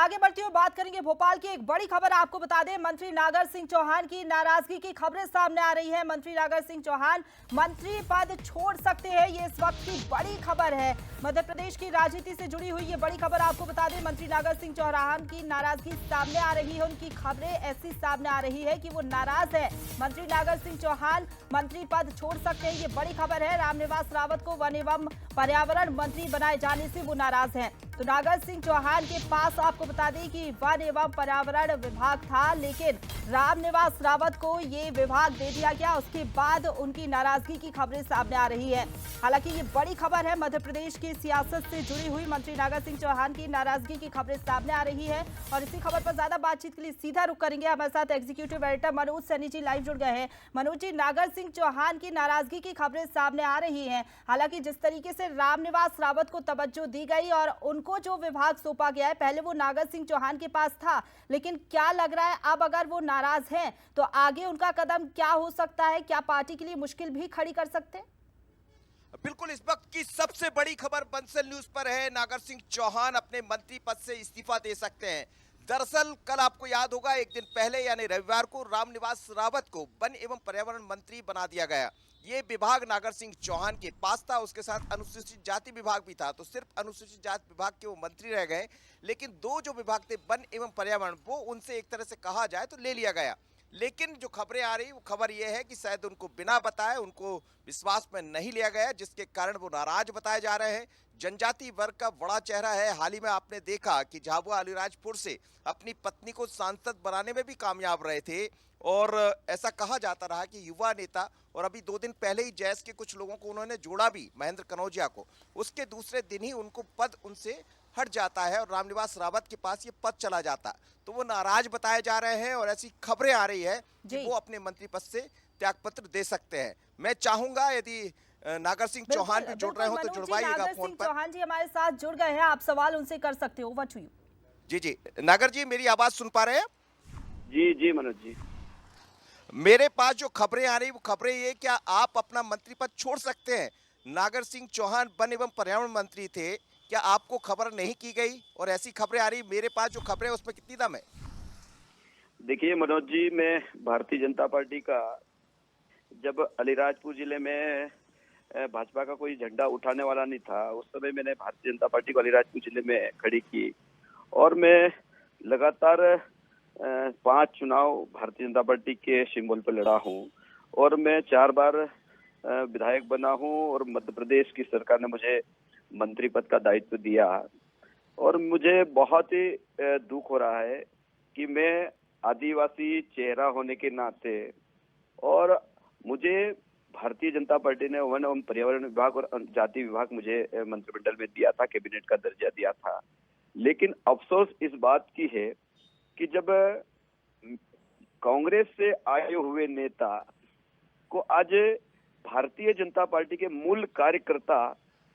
आगे बढ़ते हुए बात करेंगे भोपाल की एक बड़ी खबर आपको बता दें। मंत्री नागर सिंह चौहान की नाराजगी की खबरें सामने आ रही है। मंत्री नागर सिंह चौहान मंत्री पद छोड़ सकते हैं, ये इस वक्त की बड़ी खबर है। मध्य प्रदेश की राजनीति से जुड़ी हुई ये बड़ी खबर आपको बता दें। मंत्री नागर सिंह चौहान की नाराजगी सामने आ रही है, उनकी खबरें ऐसी सामने आ रही है कि वो नाराज है। मंत्री नागर सिंह चौहान मंत्री पद छोड़ सकते हैं, ये बड़ी खबर है। रामनिवास रावत को वन एवं पर्यावरण मंत्री बनाए जाने से वो नाराज हैं। तो नागर सिंह चौहान के पास आपको बता दें कि वन एवं पर्यावरण विभाग था, लेकिन रामनिवास रावत को ये विभाग दे दिया गया। उसके बाद उनकी नाराजगी की खबरें सामने आ रही है। हालांकि ये बड़ी खबर है, मध्य प्रदेश की सियासत से जुड़ी हुई मंत्री नागर सिंह चौहान की नाराजगी की खबरें सामने आ रही है। और इसी खबर पर ज्यादा बातचीत के लिए सीधा रुख करेंगे। हमारे साथ executive editor Manoj Saini ji live जुड़ गए हैं। मनोज जी, नागर सिंह चौहान की नाराजगी की खबरें सामने आ रही हैं। हालांकि जिस तरीके से रामनिवास रावत को तवज्जो दी गई और उनको जो विभाग सौंपा गया है, पहले वो नागर सिंह चौहान के पास था, लेकिन क्या लग रहा है अब अगर वो नाराज हैं तो आगे उनका कदम क्या हो सकता है? क्या पार्टी के लिए मुश्किल भी खड़ी कर सकते हैं? बिल्कुल, इस वक्त की सबसे बड़ी खबर बंसल न्यूज पर है। नागर सिंह चौहान अपने मंत्री पद से इस्तीफा दे सकते हैं। दरअसल कल आपको याद होगा, एक दिन पहले यानी रविवार को रामनिवास रावत को वन एवं पर्यावरण मंत्री बना दिया गया। ये विभाग नागर सिंह चौहान के पास था, उसके साथ अनुसूचित जाति विभाग भी था। तो सिर्फ अनुसूचित जाति विभाग के वो मंत्री रह गए, लेकिन दो जो विभाग थे वन एवं पर्यावरण, वो उनसे एक तरह से कहा जाए तो ले लिया गया। लेकिन जो खबरें आ रही, वो खबर ये है कि शायद उनको बिना बताए उनको विश्वास में नहीं लिया गया, जिसके कारण वो नाराज बताए जा रहे हैं। जनजाति वर्ग का बड़ा चेहरा है। हाल ही में आपने देखा कि झाबुआ अलीराजपुर से अपनी पत्नी को सांसद बनाने में भी कामयाब रहे थे, और ऐसा कहा जाता रहा कि युवा नेता, और अभी 2 दिन पहले ही जैस के कुछ लोगों को उन्होंने जोड़ा भी, महेंद्र कनौजिया को। उसके दूसरे दिन ही उनको पद उनसे हट जाता है और रामनिवास रावत के पास ये पद चला जाता। तो वो नाराज बताए जा रहे हैं और ऐसी खबरें आ रही है कि वो अपने मंत्री पद से त्यागपत्र दे सकते हैं। मैं चाहूंगा यदि नागर सिंह चौहान भी जुड़ रहे हो तो जुड़वाइएगा फोन पर। चौहान जी हमारे साथ जुड़ गए हैं, आप सवाल उनसे कर सकते हो। Over to you. जी जी, नागर जी मेरी आवाज सुन पा रहे हैं? जी जी मनोज जी। मेरे पास जो खबरें आ रही, वो खबरें ये, क्या आप अपना मंत्री पद छोड़ सकते हैं? नागर सिंह चौहान वन एवं पर्यावरण मंत्री थे, क्या आपको खबर नहीं की गई? और ऐसी खबरें आ रही, मेरे पास जो खबरें हैं उसमें कितनी दम है? देखिए मनोज जी, मैं भारतीय जनता पार्टी का जब अलीराजपुर जिले में भाजपा का कोई झंडा उठाने वाला नहीं था, उस समय मैंने भारतीय जनता पार्टी को अलीराजपुर जिले में खड़ी की। और मैं लगातार 5 चुनाव भारतीय जनता पार्टी के सिंबल पर लड़ा हूँ, और मैं 4 बार विधायक बना हूँ, और मध्य प्रदेश की सरकार ने मुझे मंत्री पद का दायित्व दिया। और मुझे बहुत ही दुख हो रहा है कि मैं आदिवासी चेहरा होने के नाते, और मुझे भारतीय जनता पार्टी ने वन एवं पर्यावरण विभाग और जाति विभाग मुझे मंत्रिमंडल में दिया था, कैबिनेट का दर्जा दिया था। लेकिन अफसोस इस बात की है कि जब कांग्रेस से आए हुए नेता को आज भारतीय जनता पार्टी के मूल कार्यकर्ता,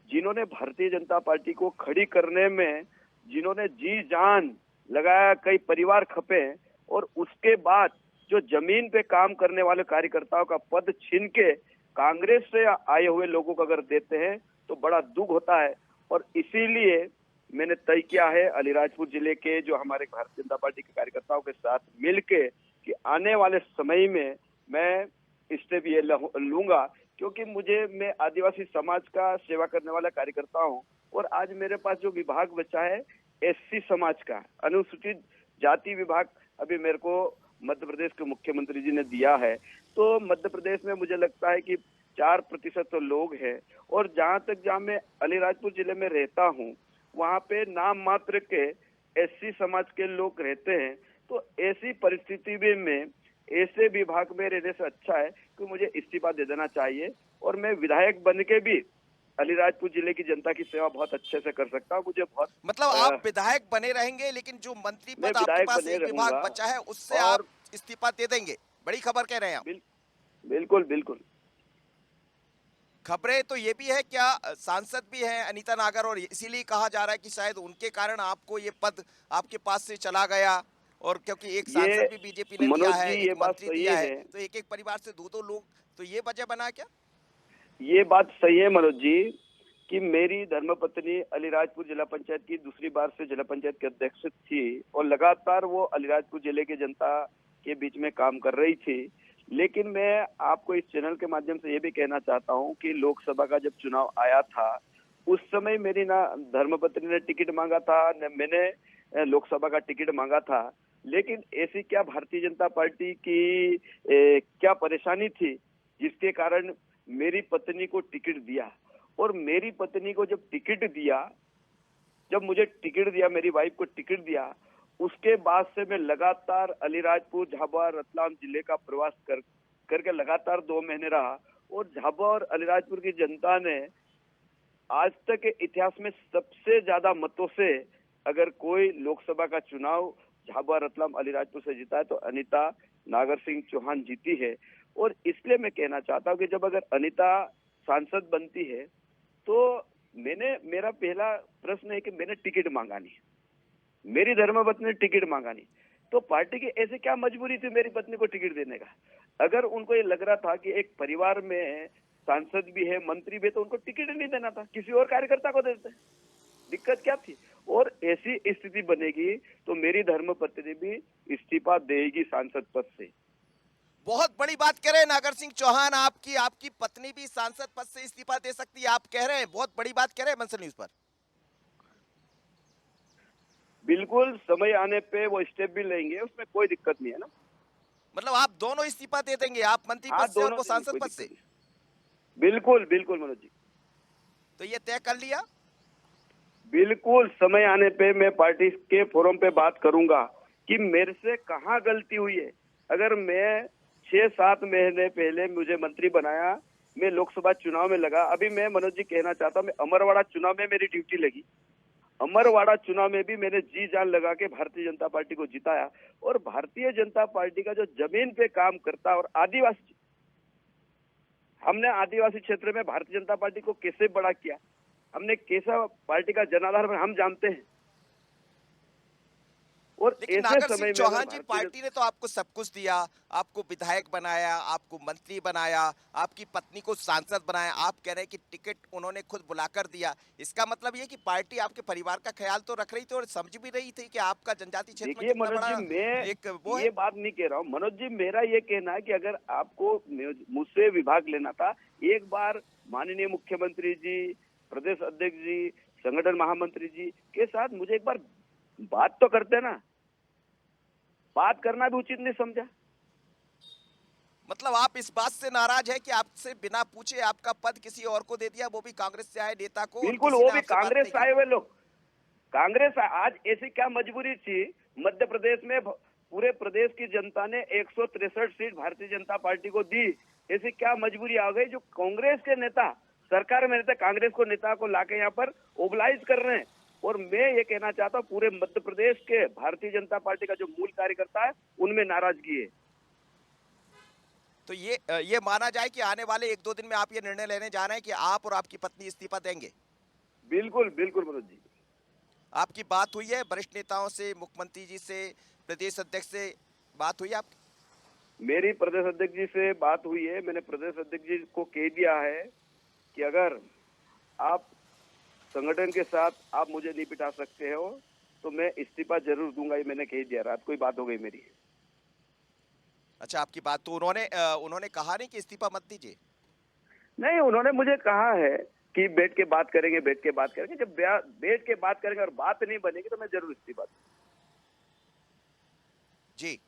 जिन्होंने भारतीय जनता पार्टी को खड़ी करने में जिन्होंने जी जान लगाया, कई परिवार खपे, और उसके बाद जो जमीन पे काम करने वाले कार्यकर्ताओं का पद छीन के कांग्रेस से आए हुए लोगों को अगर देते हैं तो बड़ा दुख होता है। और इसीलिए मैंने तय किया है अलीराजपुर जिले के जो हमारे भारतीय जनता पार्टी के कार्यकर्ताओं के साथ मिलके कि आने वाले समय में मैं स्टेप ये लूंगा, क्योंकि मैं आदिवासी समाज का सेवा करने वाला कार्यकर्ता हूँ। और आज मेरे पास जो विभाग बचा है एससी समाज का, अनुसूचित जाति विभाग, अभी मेरे को मध्य प्रदेश के मुख्यमंत्री जी ने दिया है। तो मध्य प्रदेश में मुझे लगता है कि 4% तो लोग हैं, और जहाँ मैं अलीराजपुर जिले में रहता हूँ, वहाँ पे नाम मात्र के एससी समाज के लोग रहते हैं। तो ऐसी परिस्थिति में ऐसे विभाग में रहने से अच्छा है कि मुझे इस्तीफा दे देना चाहिए, और मैं विधायक बन के भी अलीराजपुर जिले की जनता की सेवा बहुत अच्छे से कर सकता हूँ। मुझे बहुत मतलब आप विधायक बने रहेंगे, लेकिन जो मंत्री पद आपके पास एक विभाग बचा है उससे आप इस्तीफा दे देंगे? बड़ी खबर कह रहे हैं आप। बिल्कुल बिल्कुल। खबरें तो ये भी है, क्या सांसद भी हैं अनीता नागर, और इसीलिए कहा जा रहा है कि शायद उनके कारण आपको ये पद आपके पास से चला गया, और क्योंकि एक सांसद भी बीजेपी ने दिया है, एक मंत्री दिया है, तो एक परिवार से 2 लोग, तो ये वजह बना क्या? ये बात सही है मनोज जी, कि मेरी धर्मपत्नी अलीराजपुर जिला पंचायत की दूसरी बार से जिला पंचायत की अध्यक्ष थी और लगातार वो अलीराजपुर जिले के जनता के बीच में काम कर रही थी। लेकिन मैं आपको इस चैनल के माध्यम से ये भी कहना चाहता हूँ कि लोकसभा का जब चुनाव आया था उस समय मेरी ना धर्मपत्नी ने टिकट मांगा था, न मैंने लोकसभा का टिकट मांगा था। लेकिन ऐसी क्या भारतीय जनता पार्टी की क्या परेशानी थी जिसके कारण मेरी पत्नी को टिकट दिया। और मेरी पत्नी को जब टिकट दिया, जब मुझे टिकट दिया, मेरी वाइफ को टिकट दिया, उसके बाद से मैं लगातार अलीराजपुर, झाबुआ, रतलाम जिले का प्रवास करके लगातार 2 महीने रहा। और झाबुआ और अलीराजपुर की जनता ने आज तक के इतिहास में सबसे ज्यादा मतों से अगर कोई लोकसभा का चुनाव झाबुआ, रतलाम, अलीराजपुर से जीता है तो अनीता नागर सिंह चौहान जीती है। और इसलिए मैं कहना चाहता हूँ कि जब अगर अनीता सांसद बनती है तो मेरा पहला प्रश्न है कि मैंने टिकट मांगा नहीं, मेरी धर्मपत्नी ने टिकट मांगा नहीं, तो पार्टी की ऐसे क्या मजबूरी थी मेरी पत्नी को टिकट देने का। अगर उनको ये लग रहा था कि एक परिवार में सांसद भी है, मंत्री भी है, तो उनको टिकट नहीं देना था, किसी और कार्यकर्ता को देते। दिक्कत क्या थी। और ऐसी स्थिति बनेगी तो मेरी धर्मपत्नी भी इस्तीफा देगी सांसद पद से। बहुत बड़ी बात कह रहे हैं नागर सिंह चौहान, आपकी पत्नी भी सांसद पद से इस्तीफा दे सकती है, आप कह रहे हैं, बहुत बड़ी बात कह रहे हैं बंसल न्यूज पर। बिल्कुल, समय आने पे वो स्टेप भी लेंगे, उसमें कोई दिक्कत नहीं है ना। मतलब आप दोनों इस्तीफा दे देंगे, आप मंत्री पद से और वो सांसद पद से? बिल्कुल बिल्कुल मनोज जी, तो ये तय कर लिया। बिल्कुल, समय आने पे मैं पार्टी के फोरम पे बात करूंगा कि मेरे से कहाँ गलती हुई है। अगर मैं 6-7 महीने पहले मुझे मंत्री बनाया, मैं लोकसभा चुनाव में लगा, अभी मैं मनोज जी कहना चाहता हूँ, मैं अमरवाड़ा चुनाव में मेरी ड्यूटी लगी, अमरवाड़ा चुनाव में भी मैंने जी जान लगा के भारतीय जनता पार्टी को जिताया। और भारतीय जनता पार्टी का जो जमीन पे काम करता और आदिवासी, हमने आदिवासी क्षेत्र में भारतीय जनता पार्टी को कैसे बड़ा किया, हमने कैसा पार्टी का जनाधार हम जानते हैं। और लेकिन नागर सिंह चौहान जी, पार्टी ने तो आपको सब कुछ दिया, आपको विधायक बनाया, आपको मंत्री बनाया, आपकी पत्नी को सांसद बनाया, आप कह रहे हैं कि टिकट उन्होंने खुद बुलाकर दिया। इसका मतलब ये कि पार्टी आपके परिवार का ख्याल तो रख रही थी और समझ भी रही थी कि आपका जनजातीय क्षेत्र में कितना बड़ा एक वो है। ये बात नहीं कह रहा हूँ मनोज जी, मेरा ये कहना है कि अगर आपको मुझसे विभाग लेना था, एक बार माननीय मुख्यमंत्री जी, प्रदेश अध्यक्ष जी, संगठन महामंत्री जी के साथ मुझे एक बार बात तो करते ना। बात करना भी उचित नहीं समझा। मतलब आप इस बात से नाराज है कि आपसे बिना पूछे आपका पद किसी और को दे दिया, वो भी कांग्रेस से आए नेता को? बिल्कुल, वो भी कांग्रेस से आए हुए लोग। कांग्रेस आज ऐसी क्या मजबूरी थी, मध्य प्रदेश में पूरे प्रदेश की जनता ने 163 सीट भारतीय जनता पार्टी को दी, ऐसी क्या मजबूरी आ गई जो कांग्रेस के नेता, सरकार में रहते कांग्रेस को नेता को लाके यहाँ पर ओबलाइज कर रहे हैं। और मैं ये कहना चाहता हूँ, पूरे मध्य प्रदेश के भारतीय जनता पार्टी का जो मूल कार्यकर्ता है उनमें नाराजगी है। तो ये माना जाए कि आने वाले 1-2 दिन में आप ये निर्णय लेने जा रहे हैं कि आप और आपकी पत्नी इस्तीफा देंगे? बिल्कुल बिल्कुल मनोज जी। आपकी बात हुई है वरिष्ठ नेताओं से, मुख्यमंत्री जी से, प्रदेश अध्यक्ष से बात हुई है आपकी? मेरी प्रदेश अध्यक्ष जी से बात हुई है। मैंने प्रदेश अध्यक्ष जी को कह दिया है कि अगर आप संगठन के साथ आप मुझे नहीं पिटा सकते हो तो मैं इस्तीफा जरूर दूंगा, ये मैंने कह दिया। रात को ही बात हो गई मेरी। अच्छा, आपकी बात तो उन्होंने कहा नहीं कि इस्तीफा मत दीजिए? नहीं, उन्होंने मुझे कहा है कि बैठ के बात करेंगे, बैठ के बात करेंगे। जब बैठ के बात करेंगे और बात नहीं बनेगी तो मैं जरूर इस्तीफा दूंगा। जी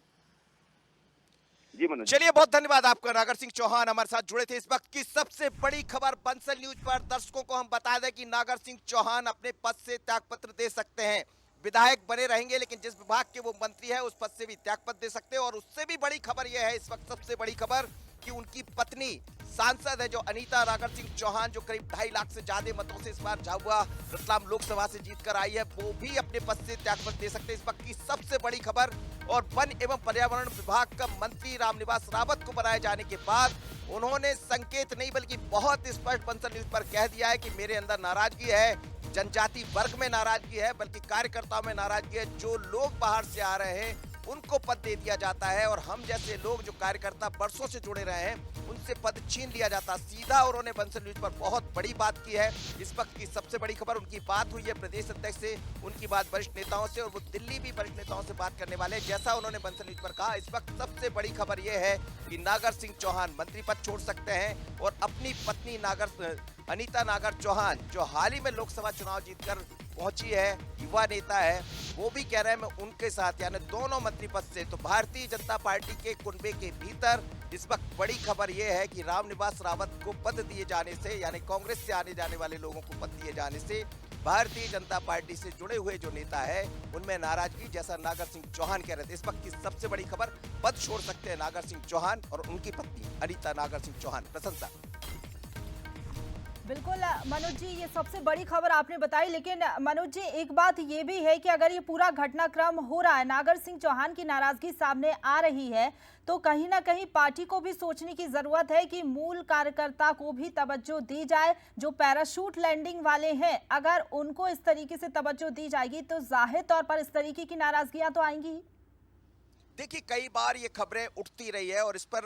जी मनोज। चलिए, बहुत धन्यवाद आपका। नागर सिंह चौहान हमारे साथ जुड़े थे। इस वक्त की सबसे बड़ी खबर बंसल न्यूज पर। दर्शकों को हम बता दें कि नागर सिंह चौहान अपने पद से त्यागपत्र दे सकते हैं। विधायक बने रहेंगे, लेकिन जिस विभाग के वो मंत्री है उस पद से भी त्यागपत्र दे सकते हैं। और उससे भी बड़ी खबर यह है, इस वक्त सबसे बड़ी खबर, कि उनकी पत्नी सांसद है जो अनीता नागर सिंह चौहान, जो करीब 2.5 लाख से ज्यादा मतों से इस बार झाबुआ रतलाम लोकसभा से जीतकर आई है, वो भी अपने पद से त्यागपत्र दे सकते हैं। इस वक्त की सबसे बड़ी खबर। और वन एवं पर्यावरण विभाग का मंत्री रामनिवास रावत को बनाए जाने के बाद उन्होंने संकेत नहीं बल्कि बहुत स्पष्ट बंसल न्यूज पर कह दिया है कि मेरे अंदर नाराजगी है, जनजाति वर्ग में नाराजगी है, बल्कि कार्यकर्ताओं में नाराजगी है। जो लोग बाहर से आ रहे हैं उनको पद दे दिया जाता है और हम जैसे लोग जो कार्यकर्ता बरसों से जुड़े रहे हैं उनसे पद छीन लिया जाता। सीधा उन्होंने बंसल न्यूज पर बहुत बड़ी बात की है। इस वक्त की सबसे बड़ी खबर, उनकी बात हुई है प्रदेश अध्यक्ष से, उनकी बात वरिष्ठ नेताओं से, और वो दिल्ली भी वरिष्ठ नेताओं से बात करने वाले हैं। जैसा उन्होंने बंसल न्यूज पर कहा, इस वक्त सबसे बड़ी खबर यह है कि नागर सिंह चौहान मंत्री पद छोड़ सकते हैं और अपनी पत्नी अनीता नागर चौहान, जो हाल ही में लोकसभा चुनाव जीतकर पहुंची है, युवा नेता है, वो भी कह रहे हैं मैं उनके साथ, यानी दोनों मंत्री पद से। तो भारतीय जनता पार्टी के कुनबे के भीतर इस वक्त बड़ी खबर यह है कि रामनिवास रावत को पद दिए जाने से, यानी कांग्रेस से आने जाने वाले लोगों को पद दिए जाने से भारतीय जनता पार्टी से जुड़े हुए जो नेता है उनमें नाराजगी, जैसा नागर सिंह चौहान कह रहे थे। इस वक्त की सबसे बड़ी खबर, पद छोड़ सकते हैं नागर सिंह चौहान और उनकी पत्नी अनीता नागर सिंह चौहान। प्रशंसा। बिल्कुल मनोज जी, ये सबसे बड़ी खबर आपने बताई, लेकिन मनोज जी एक बात ये भी है कि अगर ये पूरा घटनाक्रम हो रहा है, नागर सिंह चौहान की नाराजगी सामने आ रही है, तो कहीं ना कहीं पार्टी को भी सोचने की जरूरत है कि मूल कार्यकर्ता को भी तवज्जो दी जाए। जो पैराशूट लैंडिंग वाले हैं, अगर उनको इस तरीके से तवज्जो दी जाएगी तो जाहिर तौर पर इस तरीके की नाराजगियां तो आएंगी ही। देखिए, कई बार ये खबरें उठती रही है और इस पर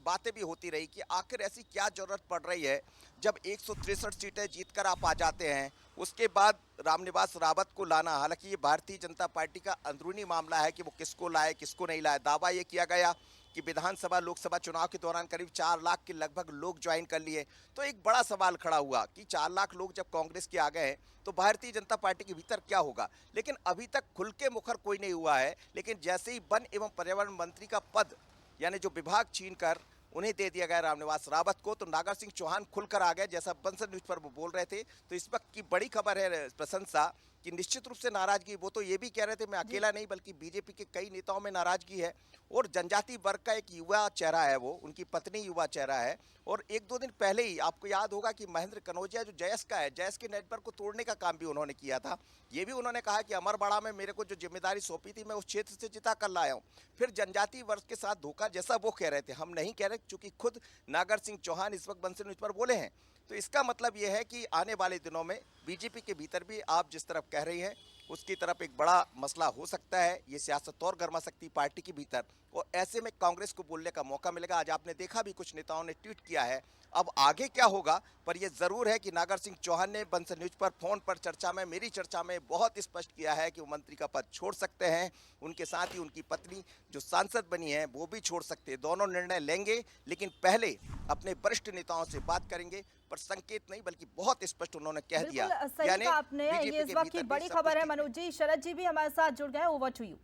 बातें भी होती रही कि आखिर ऐसी क्या जरूरत पड़ रही है जब 163 सीटें जीतकर आप आ जाते हैं, उसके बाद रामनिवास रावत को लाना। हालांकि ये भारतीय जनता पार्टी का अंदरूनी मामला है कि वो किसको लाए किसको नहीं लाए। दावा ये किया गया कि विधानसभा लोकसभा चुनाव के दौरान करीब 4 लाख के लगभग लोग ज्वाइन कर लिए। तो एक बड़ा सवाल खड़ा हुआ कि 4 लाख लोग जब कांग्रेस के आ गए हैं तो भारतीय जनता पार्टी के भीतर क्या होगा। लेकिन अभी तक खुल के मुखर कोई नहीं हुआ है। लेकिन जैसे ही वन एवं पर्यावरण मंत्री का पद, यानी जो विभाग छीन कर उन्हें दे दिया गया रामनिवास रावत को, तो नागर सिंह चौहान खुलकर आ गए, जैसा बंसल न्यूज पर वो बोल रहे थे। तो इस वक्त की बड़ी खबर है प्रशंसा कि निश्चित रूप से नाराजगी, वो तो ये भी कह रहे थे मैं अकेला नहीं बल्कि बीजेपी के कई नेताओं में नाराजगी है। और जनजातीय वर्ग का एक युवा चेहरा है वो, उनकी पत्नी युवा चेहरा है। और 1-2 दिन पहले ही आपको याद होगा कि महेंद्र कनौजिया जो जयस का है, जयस के नेटवर्क को तोड़ने का काम भी उन्होंने किया था। ये भी उन्होंने कहा कि अमरवाड़ा में मेरे को जो जिम्मेदारी सौंपी थी मैं उस क्षेत्र से जिता कर लाया हूँ। फिर जनजातीय वर्ग के साथ धोखा, जैसा वो कह रहे थे, हम नहीं कह रहे, चूंकि खुद नागर सिंह चौहान इस वक्त बंसल न्यूज पर बोले हैं। तो इसका मतलब यह है कि आने वाले दिनों में बीजेपी के भीतर भी आप जिस तरफ कह रही हैं उसकी तरफ एक बड़ा मसला हो सकता है। ये सियासत और गर्मा सकती पार्टी के भीतर, और ऐसे में कांग्रेस को बोलने का मौका मिलेगा। आज आपने देखा भी कुछ नेताओं ने ट्वीट किया है। अब आगे क्या होगा, पर यह जरूर है कि नागर सिंह चौहान ने बंसल न्यूज पर फोन पर चर्चा में, मेरी चर्चा में बहुत स्पष्ट किया है कि वो मंत्री का पद छोड़ सकते हैं। उनके साथ ही उनकी पत्नी जो सांसद बनी है वो भी छोड़ सकते हैं। दोनों निर्णय लेंगे, लेकिन पहले अपने वरिष्ठ नेताओं से बात करेंगे। पर संकेत नहीं बल्कि बहुत स्पष्ट उन्होंने कह दिया। सही कहा आपने, ये इस वक्त की बड़ी खबर है। मनोज जी, शरद जी भी हमारे साथ जुड़ गए, ओवर टू यू।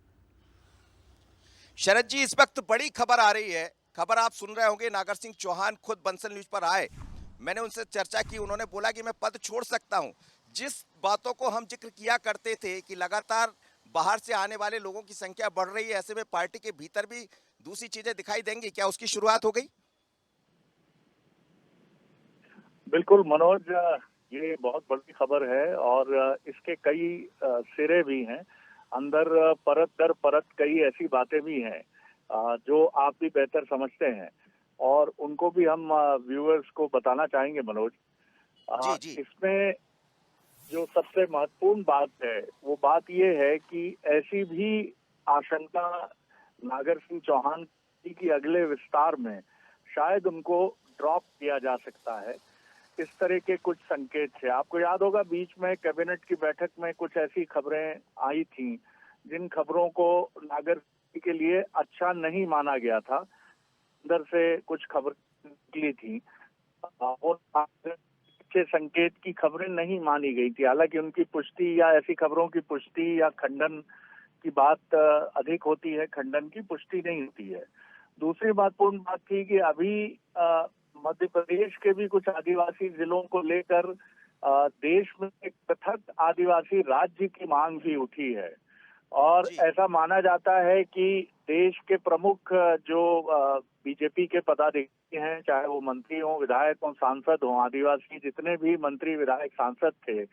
शरद जी, इस वक्त बड़ी खबर आ रही है। खबर आप सुन रहे होंगे, नागर सिंह चौहान खुद बंसल न्यूज पर आए, मैंने उनसे चर्चा की, उन्होंने बोला कि मैं पद छोड़ सकता हूं। जिस बातों को हम जिक्र किया करते थे कि लगातार बाहर से आने वाले लोगों की संख्या बढ़ रही है, ऐसे में पार्टी के भीतर भी दूसरी चीजें दिखाई देंगी, क्या उसकी शुरुआत हो गई? बिल्कुल मनोज, ये बहुत बड़ी खबर है और इसके कई सिरे भी हैं। अंदर परत दर परत कई ऐसी बातें भी हैं जो आप भी बेहतर समझते हैं और उनको भी हम व्यूअर्स को बताना चाहेंगे मनोज। जी जी। इसमें जो सबसे महत्वपूर्ण बात है वो बात ये है कि ऐसी भी आशंका नागर सिंह चौहान की अगले विस्तार में शायद उनको ड्रॉप किया जा सकता है। इस तरह के कुछ संकेत थे। आपको याद होगा बीच में कैबिनेट की बैठक में कुछ ऐसी खबरें आई थी जिन खबरों को नागर के लिए अच्छा नहीं माना गया था। अंदर से कुछ खबर निकली थी और अच्छे संकेत की खबरें नहीं मानी गई थी। हालांकि उनकी पुष्टि या ऐसी खबरों की पुष्टि या खंडन की बात अधिक होती है, खंडन की पुष्टि नहीं होती है। दूसरी महत्वपूर्ण बात थी कि अभी मध्य प्रदेश के भी कुछ आदिवासी जिलों को लेकर देश में एक पृथक आदिवासी राज्य की मांग भी उठी है और ऐसा माना जाता है कि देश के प्रमुख जो बीजेपी के पदाधिकारी हैं, चाहे वो मंत्री हों, विधायक हों, सांसद हों, आदिवासी जितने भी मंत्री विधायक सांसद थे,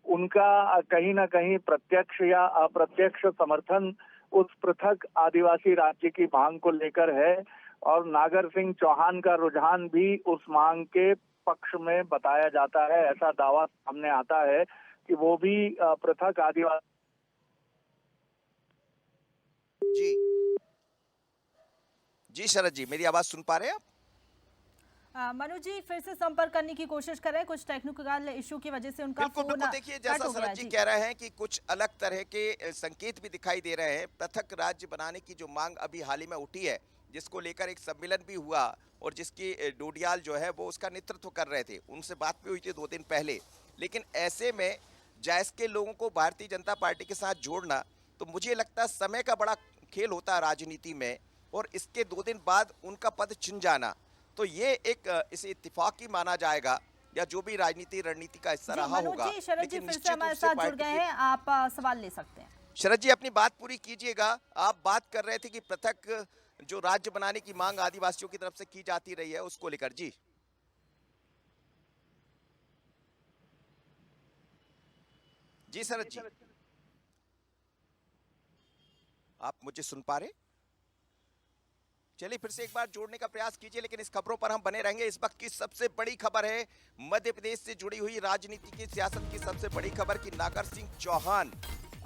उनका कहीं ना कहीं प्रत्यक्ष या अप्रत्यक्ष समर्थन उस पृथक आदिवासी राज्य की मांग को लेकर है और नागर सिंह चौहान का रुझान भी उस मांग के पक्ष में बताया जाता है। ऐसा दावा सामने आता है कि वो भी पृथक आदिवासी। जी जी शरद जी, मेरी आवाज सुन पा रहे हैं आप? मनु जी फिर से संपर्क करने की कोशिश कर रहे हैं, कुछ टेक्निकल इशू की वजह से उनका बिल्कुल फोन बिल्कुल, देखिए कट जैसा हो गया शरद जी जी। कह रहे हैं कि कुछ अलग तरह के संकेत भी दिखाई दे रहे हैं। पृथक राज्य बनाने की जो मांग अभी हाल ही में उठी है, जिसको लेकर एक सम्मेलन भी हुआ और जिसकी डोडियाल जो है वो उसका नेतृत्व कर रहे थे, उनसे बात भी हुई थी 2 दिन पहले। लेकिन ऐसे में जायज के लोगों को भारतीय जनता पार्टी के साथ जोड़ना, तो मुझे लगता है समय का बड़ा खेल होता है राजनीति में, और इसके 2 दिन बाद उनका पद छिन जाना, तो ये एक इसे इत्तेफाक ही माना जाएगा, या जो भी राजनीति रणनीति का हिस्सा जी रहा मनोज होगा। जी, शरद जी लेकिन फिर से निश्चित हमारे रूप से साथ जुड़ पार्टी गए के, हैं, आप सवाल ले सकते हैं। शरद जी अपनी बात पूरी कीजिएगा। आप बात कर रहे थे कि पृथक जो राज्य बनाने की मांग आदिवासियों की तरफ से की जाती रही है, उसको लेकर। जी जी शरद जी, आप मुझे सुन पा रहे? चलिए फिर से एक बार जोड़ने का प्रयास कीजिए, लेकिन इस खबरों पर हम बने रहेंगे। इस वक्त की सबसे बड़ी खबर है मध्य प्रदेश से जुड़ी हुई राजनीति की, सियासत की सबसे बड़ी खबर कि नागर सिंह चौहान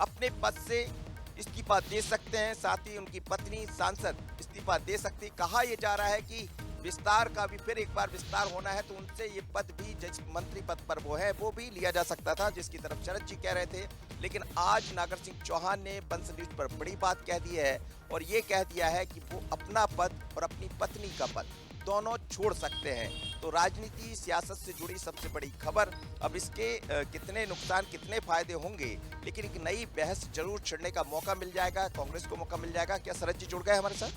अपने पद से इस्तीफा दे सकते हैं, साथ ही उनकी पत्नी सांसद इस्तीफा दे सकती। कहा यह जा रहा है कि विस्तार का भी फिर एक बार विस्तार होना है, तो उनसे ये पद भी, जिस मंत्री पद पर वो है, वो भी लिया जा सकता था, जिसकी तरफ शरद जी कह रहे थे। लेकिन आज नागर सिंह चौहान ने बंसल न्यूज पर बड़ी बात कह दी है और ये कह दिया है कि वो अपना पद और अपनी पत्नी का पद दोनों छोड़ सकते हैं। तो राजनीति सियासत से जुड़ी सबसे बड़ी खबर। अब इसके कितने नुकसान कितने फायदे होंगे, लेकिन एक नई बहस जरूर छिड़ने का मौका मिल जाएगा, कांग्रेस को मौका मिल जाएगा। क्या शरद जी जुड़ गए हमारे साथ?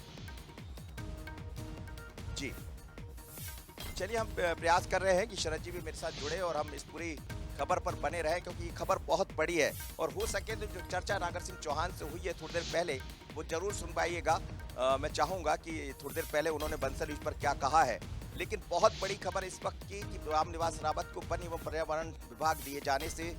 जी चलिए, हम प्रयास कर रहे हैं कि शरद जी भी मेरे साथ जुड़े और हम इस पूरी खबर पर बने रहें, क्योंकि ये खबर बहुत बड़ी है और हो सके तो जो चर्चा नागर सिंह चौहान से हुई है थोड़ी देर पहले, वो जरूर सुन पाइएगा। मैं चाहूंगा कि थोड़ी देर पहले उन्होंने बंसल न्यूज पर क्या कहा है। लेकिन बहुत बड़ी खबर इस वक्त की कि रामनिवास रावत को वन एवं पर्यावरण विभाग दिए जाने से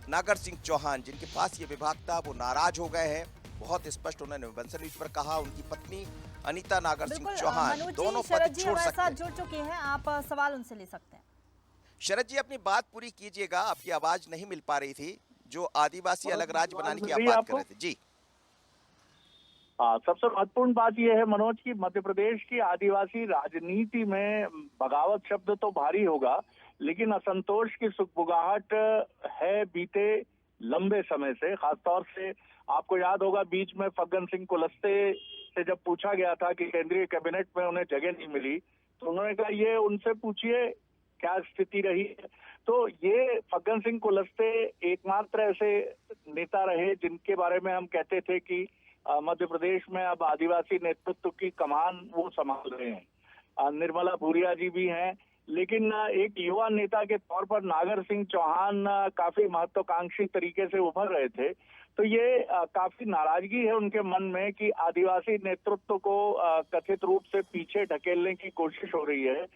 नागर सिंह चौहान, जिनके पास ये विभाग था, वो नाराज हो गए हैं। बहुत स्पष्ट उन्होंने बंसल न्यूज पर कहा। उनकी पत्नी अनीता नागर सिंह बिल्कुल चौहान मनोज दोनों जी, पद शरद जी छोड़ हमारे सकते साथ हैं। जुड़ चुके हैं, आप सवाल उनसे ले सकते हैं। शरद जी अपनी बात पूरी कीजिएगा, आपकी आवाज नहीं मिल पा रही थी। जो आदिवासी अलग राज्य बनाने की आप बात कर रहे थे। जी हाँ, सबसे महत्वपूर्ण बात यह है मनोज की मध्य प्रदेश की आदिवासी राजनीति में बगावत शब्द तो भारी होगा, लेकिन असंतोष की सुगबुगाहट है बीते लंबे समय से। खासतौर से आपको याद होगा बीच में फग्गन सिंह कुलस्ते से जब पूछा गया था कि केंद्रीय कैबिनेट में उन्हें जगह नहीं मिली, तो उन्होंने कहा ये उनसे पूछिए क्या स्थिति रही है। तो ये फग्गन सिंह कुलस्ते एकमात्र ऐसे नेता रहे जिनके बारे में हम कहते थे कि मध्य प्रदेश में अब आदिवासी नेतृत्व की कमान वो संभाल रहे हैं। निर्मला भूरिया जी भी हैं, लेकिन एक युवा नेता के तौर पर नागर सिंह चौहान काफी महत्वाकांक्षी तरीके से उभर रहे थे। तो ये काफी नाराजगी है उनके मन में कि आदिवासी नेतृत्व को कथित रूप से पीछे ढकेलने की कोशिश हो रही है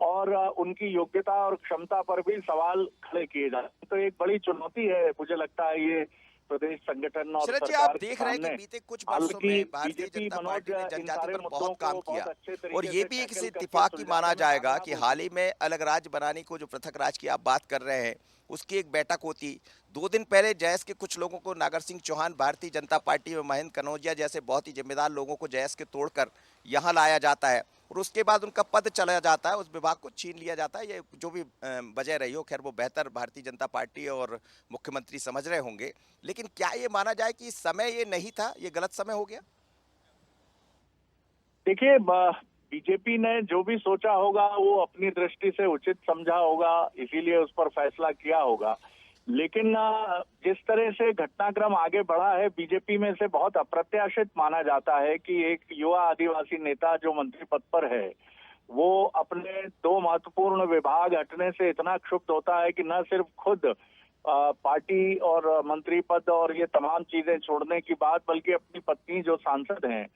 और उनकी योग्यता और क्षमता पर भी सवाल खड़े किए जा रहे हैं। तो एक बड़ी चुनौती है मुझे लगता है ये प्रदेश संगठन और शरद जी, सरकार आप के देख रहे हैं कि सामने। बीते कुछ वर्षों हालांकि में भारतीय बीजेपी जनता मनोज पार्टी ने इन जनजाति सारे पर मुद्दों बहुत काम को किया, बहुत अच्छे और तरीके ये से भी एक टैकल करके इत्तेफाक की माना सुलझाने में जाएगा कामयाब कि हुए। हाल ही में अलग राज्य बनाने को जो पृथक राज्य की आप बात कर रहे हैं, उसकी एक बैठक होती। 2 दिन पहले जयस के कुछ लोगों को नागर सिंह चौहान भारतीय जनता पार्टी में महेंद्र कनौजिया जैसे बहुत ही जिम्मेदार लोगों को जयस के तोड़कर यहाँ लाया जाता है और उसके बाद उनका पद चला जाता है, उस विभाग को छीन लिया जाता है। ये जो भी वजह रही हो, खैर वो बेहतर भारतीय जनता पार्टी और मुख्यमंत्री समझ रहे होंगे। लेकिन क्या ये माना जाए कि समय ये नहीं था, ये गलत समय हो गया? देखिए, बीजेपी ने जो भी सोचा होगा वो अपनी दृष्टि से उचित समझा होगा, इसीलिए उस पर फैसला किया होगा। लेकिन जिस तरह से घटनाक्रम आगे बढ़ा है, बीजेपी में से बहुत अप्रत्याशित माना जाता है कि एक युवा आदिवासी नेता जो मंत्री पद पर है, वो अपने 2 महत्वपूर्ण विभाग हटने से इतना क्षुब्ध होता है कि न सिर्फ खुद पार्टी और मंत्री पद और ये तमाम चीजें छोड़ने की बात, बल्कि अपनी पत्नी जो सांसद हैं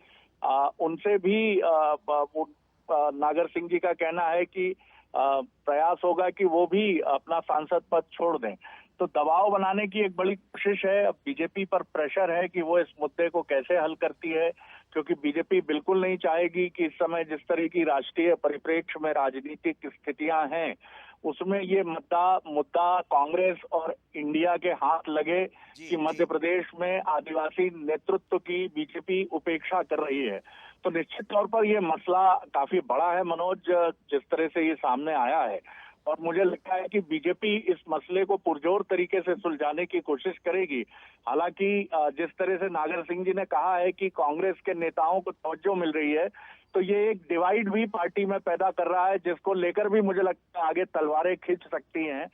उनसे भी वो नागर सिंह जी का कहना है कि प्रयास होगा कि वो भी अपना सांसद पद छोड़ दें। तो दबाव बनाने की एक बड़ी कोशिश है। अब बीजेपी पर प्रेशर है कि वो इस मुद्दे को कैसे हल करती है, क्योंकि बीजेपी बिल्कुल नहीं चाहेगी कि इस समय जिस तरह की राष्ट्रीय परिप्रेक्ष्य में राजनीतिक स्थितियां हैं, उसमें ये मुद्दा कांग्रेस और इंडिया के हाथ लगे कि मध्य प्रदेश में आदिवासी नेतृत्व की बीजेपी उपेक्षा कर रही है। तो निश्चित तौर पर ये मसला काफी बड़ा है मनोज, जिस तरह से ये सामने आया है। और मुझे लगता है कि बीजेपी इस मसले को पुरजोर तरीके से सुलझाने की कोशिश करेगी। हालांकि जिस तरह से नागर सिंह जी ने कहा है कि कांग्रेस के नेताओं को तवज्जो मिल रही है, तो ये एक डिवाइड भी पार्टी में पैदा कर रहा है, जिसको लेकर भी मुझे लगता है आगे तलवारें खींच सकती हैं।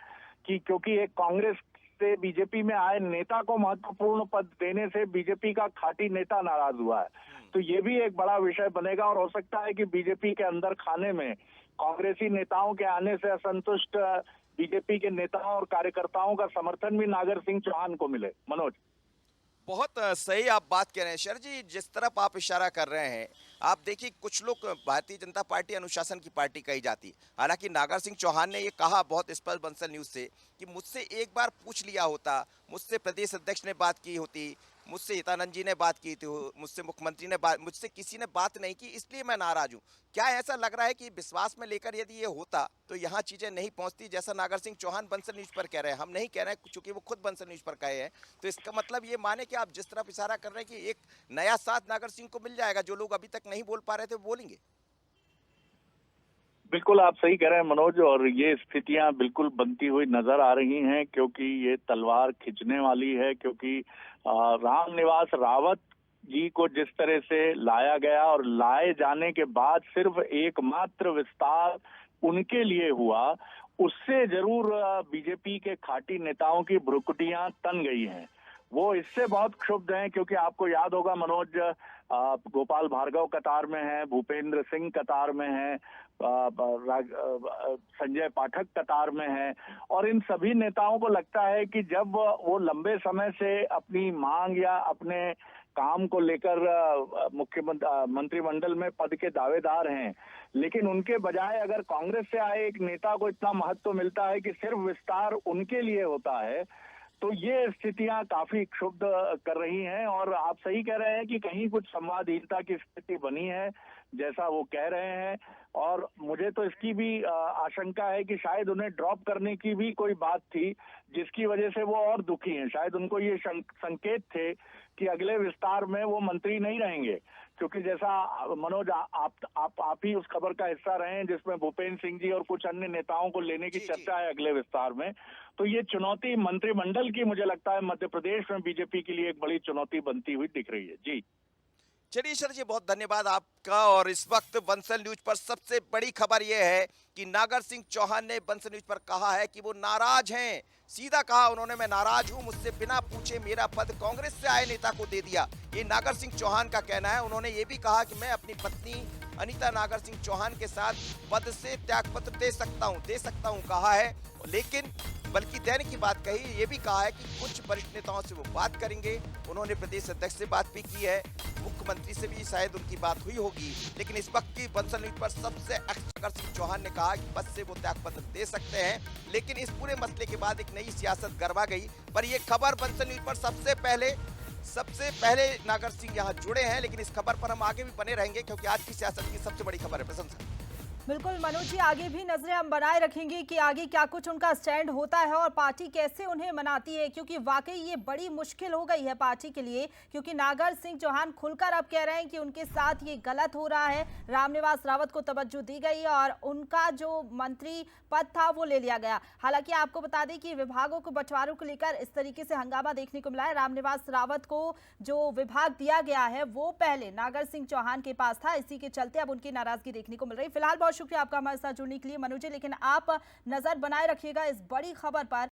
कि क्योंकि एक कांग्रेस से बीजेपी में आए नेता को महत्वपूर्ण पद देने से बीजेपी का खाटी नेता नाराज हुआ है, तो ये भी एक बड़ा विषय बनेगा। और हो सकता है कि बीजेपी के अंदर खाने में कांग्रेसी नेताओं के आने से असंतुष्ट बीजेपी के नेताओं और कार्यकर्ताओं का समर्थन भी नागर सिंह चौहान को मिले। मनोज, बहुत सही आप बात कह रहे हैं शर जी, जिस तरफ आप इशारा कर रहे हैं। आप देखिए, कुछ लोग भारतीय जनता पार्टी अनुशासन की पार्टी कही जाती, हालांकि नागर सिंह चौहान ने ये कहा बहुत स्पष्ट बंसल न्यूज से कि मुझसे एक बार पूछ लिया होता, मुझसे प्रदेश अध्यक्ष ने बात की होती, मुझसे हितानंद जी ने बात की थी, मुझसे मुख्यमंत्री ने बात, मुझसे किसी ने बात नहीं की, इसलिए मैं नाराज हूं। क्या ऐसा लग रहा है कि विश्वास में लेकर यदि ये होता तो यहाँ चीजें नहीं पहुंचती, जैसा नागर सिंह चौहान बंसल न्यूज पर कह रहे हैं? हम नहीं कह रहे हैं, चूंकि वो खुद बंसल न्यूज पर कहे हैं। तो इसका मतलब ये माने कि आप जिस तरफ इशारा कर रहे हैं कि एक नया साथ नागर सिंह को मिल जाएगा, जो लोग अभी तक नहीं बोल पा रहे थे वो बोलेंगे। बिल्कुल आप सही कह रहे हैं मनोज, और ये स्थितियां बिल्कुल बनती हुई नजर आ रही हैं, क्योंकि ये तलवार खिंचने वाली है। क्योंकि रामनिवास रावत जी को जिस तरह से लाया गया और लाए जाने के बाद सिर्फ एकमात्र विस्तार उनके लिए हुआ, उससे जरूर बीजेपी के खाटी नेताओं की भ्रुकुटियां तन गई हैं। वो इससे बहुत क्षुब्ध हैं, क्योंकि आपको याद होगा मनोज, गोपाल भार्गव कतार में है, भूपेंद्र सिंह कतार में है, संजय पाठक कतार में है, और इन सभी नेताओं को लगता है कि जब वो लंबे समय से अपनी मांग या अपने काम को लेकर मंत्रिमंडल में पद के दावेदार हैं, लेकिन उनके बजाय अगर कांग्रेस से आए एक नेता को इतना महत्व मिलता है कि सिर्फ विस्तार उनके लिए होता है, तो ये स्थितियां काफी क्षुब्ध कर रही हैं। और आप सही कह रहे हैं कि कहीं कुछ संवादहीनता की स्थिति बनी है, जैसा वो कह रहे हैं। और मुझे तो इसकी भी आशंका है कि शायद उन्हें ड्रॉप करने की भी कोई बात थी, जिसकी वजह से वो और दुखी हैं। शायद उनको ये संकेत थे कि अगले विस्तार में वो मंत्री नहीं रहेंगे, क्योंकि जैसा मनोज आप ही उस खबर का हिस्सा रहे हैं जिसमें भूपेंद्र सिंह जी और कुछ अन्य नेताओं को लेने की चर्चा है अगले विस्तार में। तो ये चुनौती मंत्रिमंडल की, मुझे लगता है मध्य प्रदेश में बीजेपी के लिए एक बड़ी चुनौती बनती हुई दिख रही है। जी चलिए सर जी, बहुत धन्यवाद आपका। और इस वक्त बंसल न्यूज पर सबसे बड़ी खबर यह है कि नागर सिंह चौहान ने बंसल न्यूज पर कहा है कि वो नाराज हैं। सीधा कहा उन्होंने, मैं नाराज हूं, मुझसे बिना पूछे मेरा पद कांग्रेस से आए नेता को दे दिया। ये नागर सिंह चौहान का कहना है। उन्होंने ये भी कहा कि मैं अपनी पत्नी अनीता नागर सिंह चौहान के साथ पद से त्यागपत्र दे सकता हूं कहा है। लेकिन बल्कि देने की बात कही, ये भी कहा है कि कुछ वरिष्ठ नेताओं से वो बात करेंगे। उन्होंने प्रदेश अध्यक्ष से बात भी की है, मुख्यमंत्री से भी शायद उनकी बात हुई होगी। लेकिन इस वक्त की बंसल न्यूज पर सबसे नागर सिंह चौहान ने कहा कि पद से वो त्यागपत्र दे सकते हैं। लेकिन इस पूरे मसले के बाद एक नई सियासत गरमा गई। पर ये खबर बंसल न्यूज पर सबसे पहले नागर सिंह यहाँ जुड़े हैं। लेकिन इस खबर पर हम आगे भी बने रहेंगे, क्योंकि आज की सियासत की सबसे बड़ी खबर है। प्रशंसा बिल्कुल मनोज जी, आगे भी नजरें हम बनाए रखेंगे कि आगे क्या कुछ उनका स्टैंड होता है और पार्टी कैसे उन्हें मनाती है, क्योंकि वाकई ये बड़ी मुश्किल हो गई है पार्टी के लिए। क्योंकि नागर सिंह चौहान खुलकर अब कह रहे हैं कि उनके साथ ये गलत हो रहा है, रामनिवास रावत को तवज्जो दी गई और उनका जो मंत्री पद था वो ले लिया गया। हालांकि आपको बता दें कि विभागों को बंटवारों को लेकर इस तरीके से हंगामा देखने को मिला है। रामनिवास रावत को जो विभाग दिया गया है वो पहले नागर सिंह चौहान के पास था, इसी के चलते अब उनकी नाराजगी देखने को मिल रही है। फिलहाल बहुत शुक्रिया आपका हमारे साथ जुड़ने के लिए मनोज जी, लेकिन आप नजर बनाए रखिएगा इस बड़ी खबर पर।